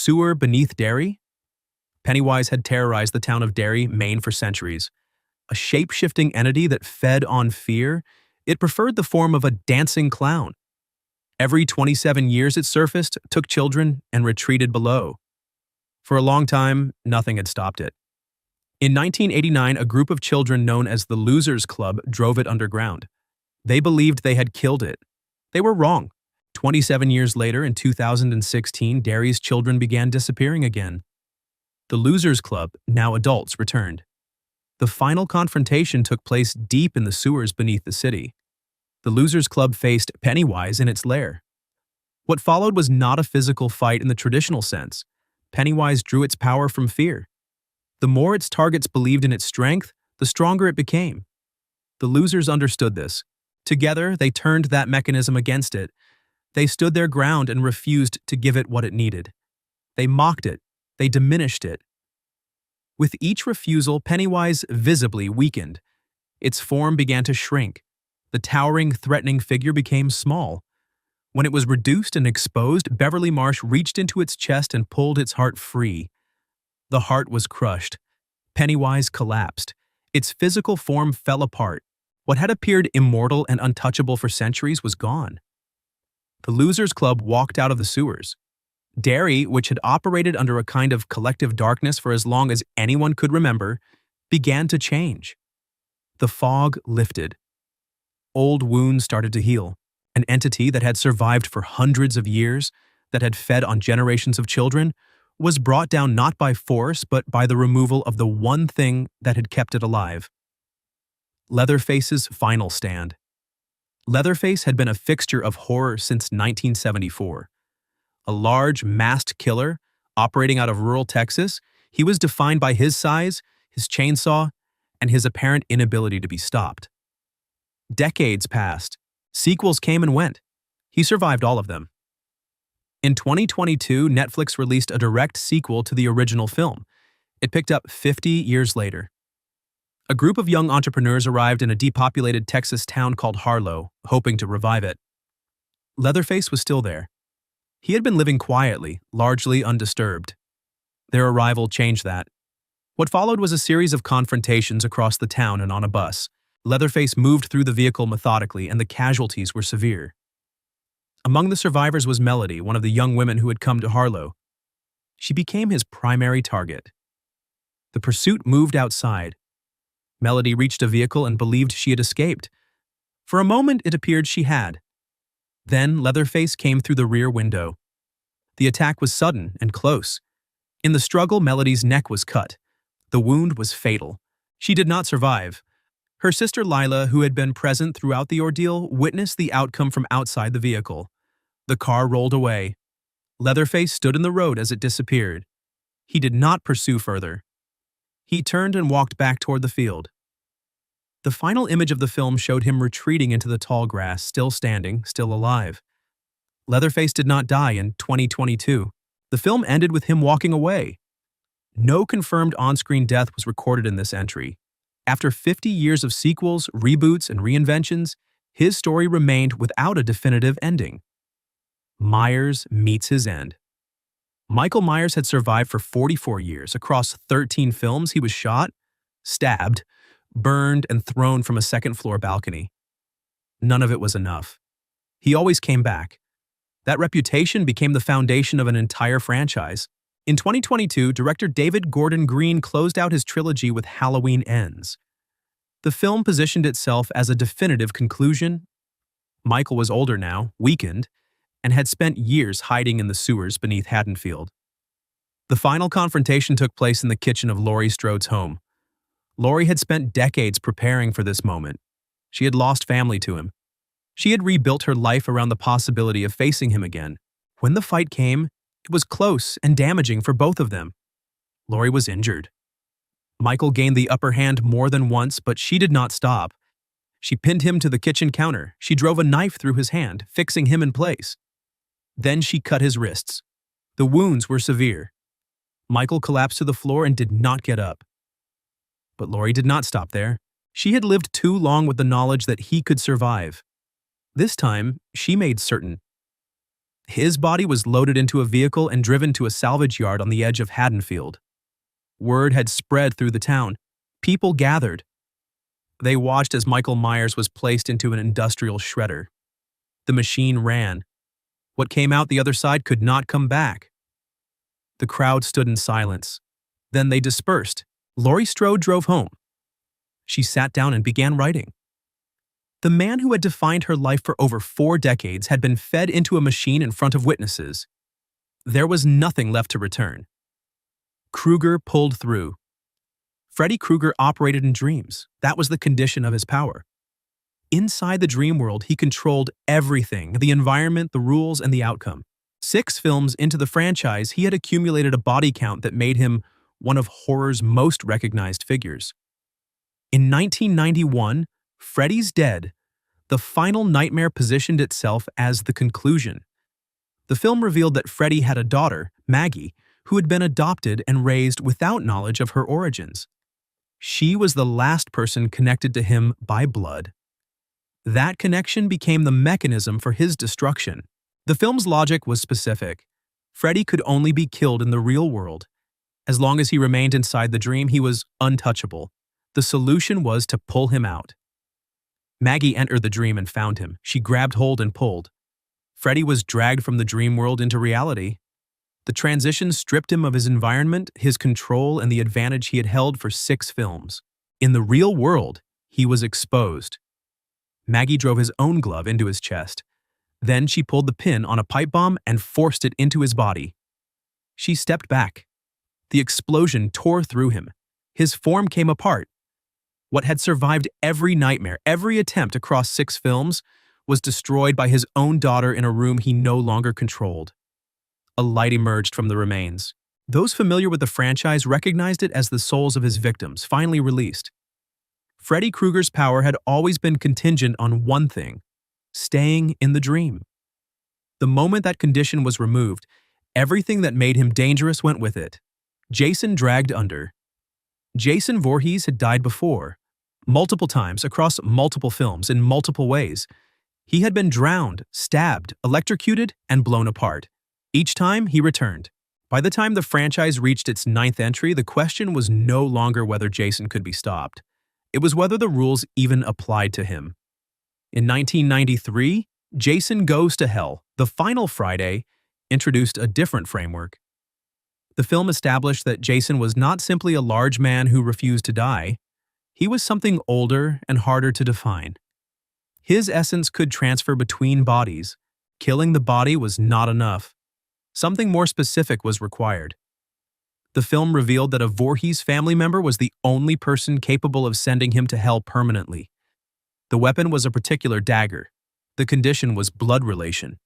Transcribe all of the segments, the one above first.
Sewer beneath Derry? Pennywise had terrorized the town of Derry, Maine for centuries. A shape-shifting entity that fed on fear, it preferred the form of a dancing clown. Every 27 years it surfaced, took children, and retreated below. For a long time, nothing had stopped it. In 1989, a group of children known as the Losers Club drove it underground. They believed they had killed it. They were wrong. 27 years later, in 2016, Derry's children began disappearing again. The Losers Club, now adults, returned. The final confrontation took place deep in the sewers beneath the city. The Losers Club faced Pennywise in its lair. What followed was not a physical fight in the traditional sense. Pennywise drew its power from fear. The more its targets believed in its strength, the stronger it became. The losers understood this. Together, they turned that mechanism against it. They stood their ground and refused to give it what it needed. They mocked it. They diminished it. With each refusal, Pennywise visibly weakened. Its form began to shrink. The towering, threatening figure became small. When it was reduced and exposed, Beverly Marsh reached into its chest and pulled its heart free. The heart was crushed. Pennywise collapsed. Its physical form fell apart. What had appeared immortal and untouchable for centuries was gone. The Losers Club walked out of the sewers. Derry, which had operated under a kind of collective darkness for as long as anyone could remember, began to change. The fog lifted. Old wounds started to heal. An entity that had survived for hundreds of years, that had fed on generations of children, was brought down not by force but by the removal of the one thing that had kept it alive. Leatherface's final stand. Leatherface had been a fixture of horror since 1974. A large, masked killer, operating out of rural Texas, he was defined by his size, his chainsaw, and his apparent inability to be stopped. Decades passed. Sequels came and went. He survived all of them. In 2022, Netflix released a direct sequel to the original film. It picked up 50 years later. A group of young entrepreneurs arrived in a depopulated Texas town called Harlow, hoping to revive it. Leatherface was still there. He had been living quietly, largely undisturbed. Their arrival changed that. What followed was a series of confrontations across the town and on a bus. Leatherface moved through the vehicle methodically, and the casualties were severe. Among the survivors was Melody, one of the young women who had come to Harlow. She became his primary target. The pursuit moved outside. Melody reached a vehicle and believed she had escaped. For a moment, it appeared she had. Then Leatherface came through the rear window. The attack was sudden and close. In the struggle, Melody's neck was cut. The wound was fatal. She did not survive. Her sister Lila, who had been present throughout the ordeal, witnessed the outcome from outside the vehicle. The car rolled away. Leatherface stood in the road as it disappeared. He did not pursue further. He turned and walked back toward the field. The final image of the film showed him retreating into the tall grass, still standing, still alive. Leatherface did not die in 2022. The film ended with him walking away. No confirmed on-screen death was recorded in this entry. After 50 years of sequels, reboots, and reinventions, his story remained without a definitive ending. Myers meets his end. Michael Myers had survived for 44 years. Across 13 films, he was shot, stabbed, burned, and thrown from a second-floor balcony. None of it was enough. He always came back. That reputation became the foundation of an entire franchise. In 2022, director David Gordon Green closed out his trilogy with Halloween Ends. The film positioned itself as a definitive conclusion. Michael was older now, weakened, and had spent years hiding in the sewers beneath Haddonfield. The final confrontation took place in the kitchen of Laurie Strode's home. Laurie had spent decades preparing for this moment. She had lost family to him. She had rebuilt her life around the possibility of facing him again. When the fight came, it was close and damaging for both of them. Laurie was injured. Michael gained the upper hand more than once, but she did not stop. She pinned him to the kitchen counter. She drove a knife through his hand, fixing him in place. Then she cut his wrists. The wounds were severe. Michael collapsed to the floor and did not get up. But Laurie did not stop there. She had lived too long with the knowledge that he could survive. This time, she made certain. His body was loaded into a vehicle and driven to a salvage yard on the edge of Haddonfield. Word had spread through the town. People gathered. They watched as Michael Myers was placed into an industrial shredder. The machine ran. What came out the other side could not come back. The crowd stood in silence. Then they dispersed. Laurie Strode drove home. She sat down and began writing. The man who had defined her life for over 4 decades had been fed into a machine in front of witnesses. There was nothing left to return. Krueger pulled through. Freddy Krueger operated in dreams. That was the condition of his power. Inside the dream world, he controlled everything, the environment, the rules, and the outcome. 6 films into the franchise, he had accumulated a body count that made him one of horror's most recognized figures. In 1991, Freddy's Dead, the final nightmare positioned itself as the conclusion. The film revealed that Freddy had a daughter, Maggie, who had been adopted and raised without knowledge of her origins. She was the last person connected to him by blood. That connection became the mechanism for his destruction. The film's logic was specific. Freddy could only be killed in the real world. As long as he remained inside the dream, he was untouchable. The solution was to pull him out. Maggie entered the dream and found him. She grabbed hold and pulled. Freddy was dragged from the dream world into reality. The transition stripped him of his environment, his control, and the advantage he had held for 6 films. In the real world, he was exposed. Maggie drove his own glove into his chest. Then she pulled the pin on a pipe bomb and forced it into his body. She stepped back. The explosion tore through him. His form came apart. What had survived every nightmare, every attempt across 6 films, was destroyed by his own daughter in a room he no longer controlled. A light emerged from the remains. Those familiar with the franchise recognized it as the souls of his victims, finally released. Freddy Krueger's power had always been contingent on one thing: staying in the dream. The moment that condition was removed, everything that made him dangerous went with it. Jason dragged under. Jason Voorhees had died before, multiple times across multiple films in multiple ways. He had been drowned, stabbed, electrocuted, and blown apart. Each time, he returned. By the time the franchise reached its 9th entry, the question was no longer whether Jason could be stopped. It was whether the rules even applied to him. In 1993, Jason Goes to Hell, the final Friday, introduced a different framework. The film established that Jason was not simply a large man who refused to die. He was something older and harder to define. His essence could transfer between bodies. Killing the body was not enough. Something more specific was required. The film revealed that a Voorhees family member was the only person capable of sending him to hell permanently. The weapon was a particular dagger. The condition was blood relation.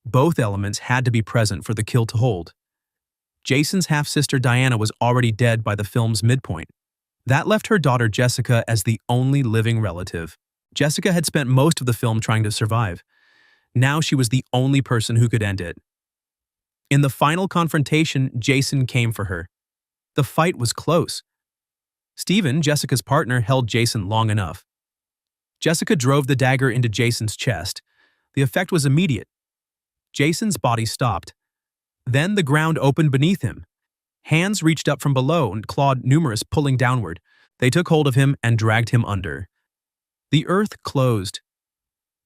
Both elements had to be present for the kill to hold. Jason's half-sister Diana was already dead by the film's midpoint. That left her daughter Jessica as the only living relative. Jessica had spent most of the film trying to survive. Now she was the only person who could end it. In the final confrontation, Jason came for her. The fight was close. Steven, Jessica's partner, held Jason long enough. Jessica drove the dagger into Jason's chest. The effect was immediate. Jason's body stopped. Then the ground opened beneath him. Hands reached up from below and clawed numerous, pulling downward. They took hold of him and dragged him under. The earth closed.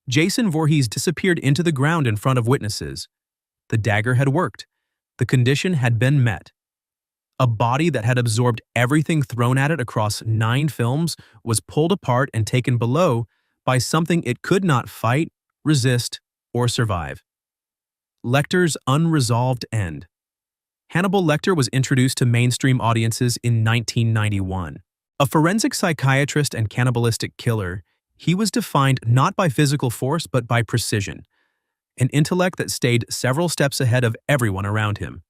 Jason Voorhees disappeared into the ground in front of witnesses. The dagger had worked. The condition had been met. A body that had absorbed everything thrown at it across 9 films was pulled apart and taken below by something it could not fight, resist, or survive. Lecter's unresolved end. Hannibal Lecter was introduced to mainstream audiences in 1991. A forensic psychiatrist and cannibalistic killer, he was defined not by physical force but by precision. An intellect that stayed several steps ahead of everyone around him.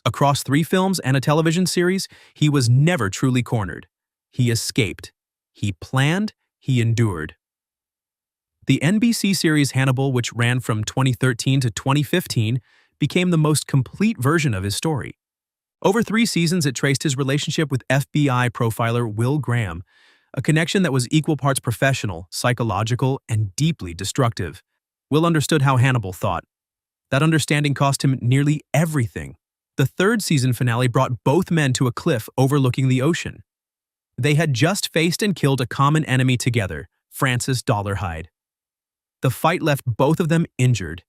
Across 3 films and a television series, he was never truly cornered. He escaped. He planned. He endured. The NBC series Hannibal, which ran from 2013 to 2015, became the most complete version of his story. Over 3 seasons, it traced his relationship with FBI profiler Will Graham, a connection that was equal parts professional, psychological, and deeply destructive. Will understood how Hannibal thought. That understanding cost him nearly everything. The third season finale brought both men to a cliff overlooking the ocean. They had just faced and killed a common enemy together, Francis Dollarhide. The fight left both of them injured.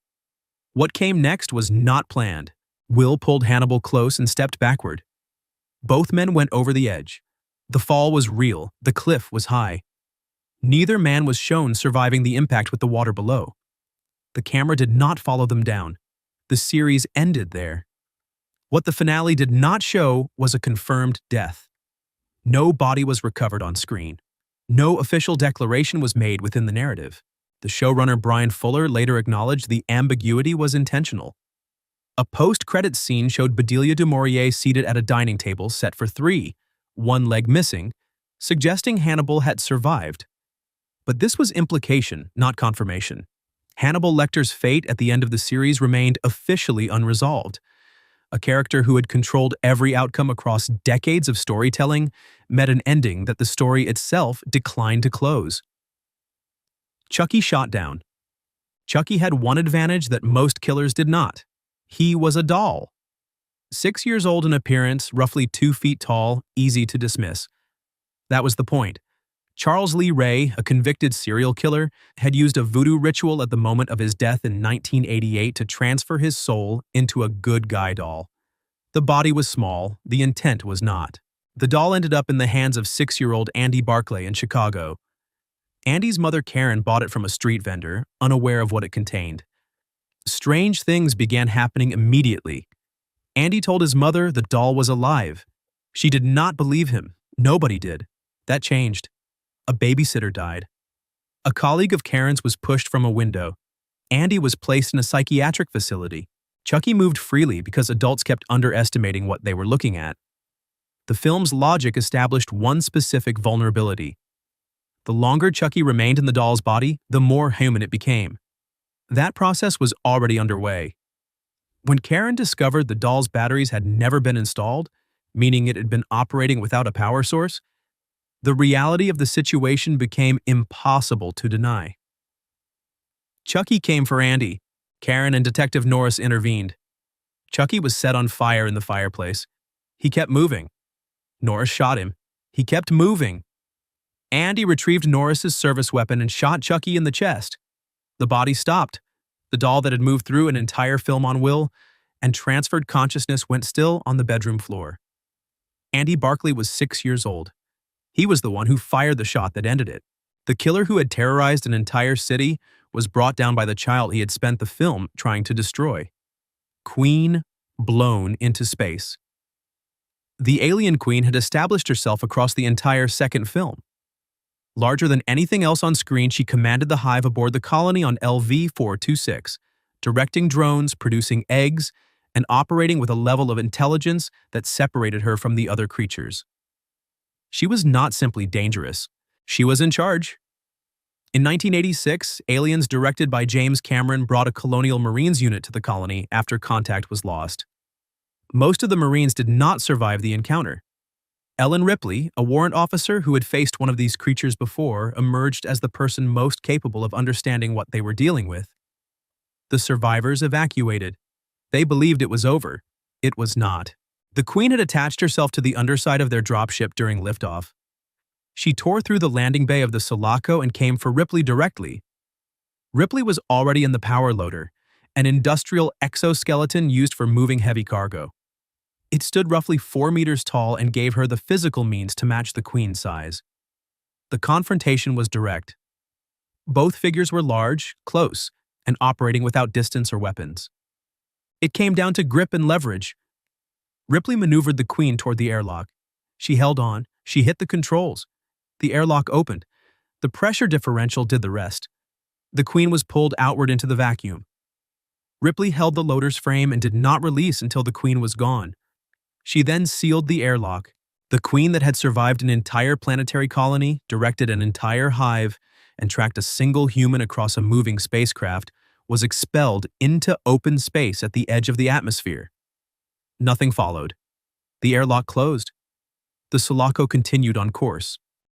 What came next was not planned. Will pulled Hannibal close and stepped backward. Both men went over the edge. The fall was real, the cliff was high. Neither man was shown surviving the impact with the water below. The camera did not follow them down. The series ended there. What the finale did not show was a confirmed death. No body was recovered on screen. No official declaration was made within the narrative. The showrunner Brian Fuller later acknowledged the ambiguity was intentional. A post-credits scene showed Bedelia du Maurier seated at a dining table set for 3, one leg missing, suggesting Hannibal had survived. But this was implication, not confirmation. Hannibal Lecter's fate at the end of the series remained officially unresolved. A character who had controlled every outcome across decades of storytelling met an ending that the story itself declined to close. Chucky shot down. Chucky had one advantage that most killers did not. He was a doll. 6 years old in appearance, roughly 2 feet tall, easy to dismiss. That was the point. Charles Lee Ray, a convicted serial killer, had used a voodoo ritual at the moment of his death in 1988 to transfer his soul into a good guy doll. The body was small, the intent was not. The doll ended up in the hands of 6-year-old Andy Barclay in Chicago. Andy's mother Karen bought it from a street vendor, unaware of what it contained. Strange things began happening immediately. Andy told his mother the doll was alive. She did not believe him. Nobody did. That changed. A babysitter died. A colleague of Karen's was pushed from a window. Andy was placed in a psychiatric facility. Chucky moved freely because adults kept underestimating what they were looking at. The film's logic established one specific vulnerability. The longer Chucky remained in the doll's body, the more human it became. That process was already underway. When Karen discovered the doll's batteries had never been installed, meaning it had been operating without a power source, the reality of the situation became impossible to deny. Chucky came for Andy. Karen and Detective Norris intervened. Chucky was set on fire in the fireplace. He kept moving. Norris shot him. He kept moving. Andy retrieved Norris's service weapon and shot Chucky in the chest. The body stopped. The doll that had moved through an entire film on Will and transferred consciousness went still on the bedroom floor. Andy Barclay was 6 years old. He was the one who fired the shot that ended it. The killer who had terrorized an entire city was brought down by the child he had spent the film trying to destroy. Queen blown into space. The alien queen had established herself across the entire second film. Larger than anything else on screen, she commanded the hive aboard the colony on LV-426, directing drones, producing eggs, and operating with a level of intelligence that separated her from the other creatures. She was not simply dangerous. She was in charge. In 1986, aliens directed by James Cameron brought a Colonial Marines unit to the colony after contact was lost. Most of the Marines did not survive the encounter. Ellen Ripley, a warrant officer who had faced one of these creatures before, emerged as the person most capable of understanding what they were dealing with. The survivors evacuated. They believed it was over. It was not. The Queen had attached herself to the underside of their dropship during liftoff. She tore through the landing bay of the Sulaco and came for Ripley directly. Ripley was already in the power loader, an industrial exoskeleton used for moving heavy cargo. It stood roughly 4 meters tall and gave her the physical means to match the Queen's size. The confrontation was direct. Both figures were large, close, and operating without distance or weapons. It came down to grip and leverage. Ripley maneuvered the Queen toward the airlock. She held on. She hit the controls. The airlock opened. The pressure differential did the rest. The Queen was pulled outward into the vacuum. Ripley held the loader's frame and did not release until the Queen was gone. She then sealed the airlock. The Queen that had survived an entire planetary colony, directed an entire hive, and tracked a single human across a moving spacecraft, was expelled into open space at the edge of the atmosphere. Nothing followed. The airlock closed. The Sulaco continued on course.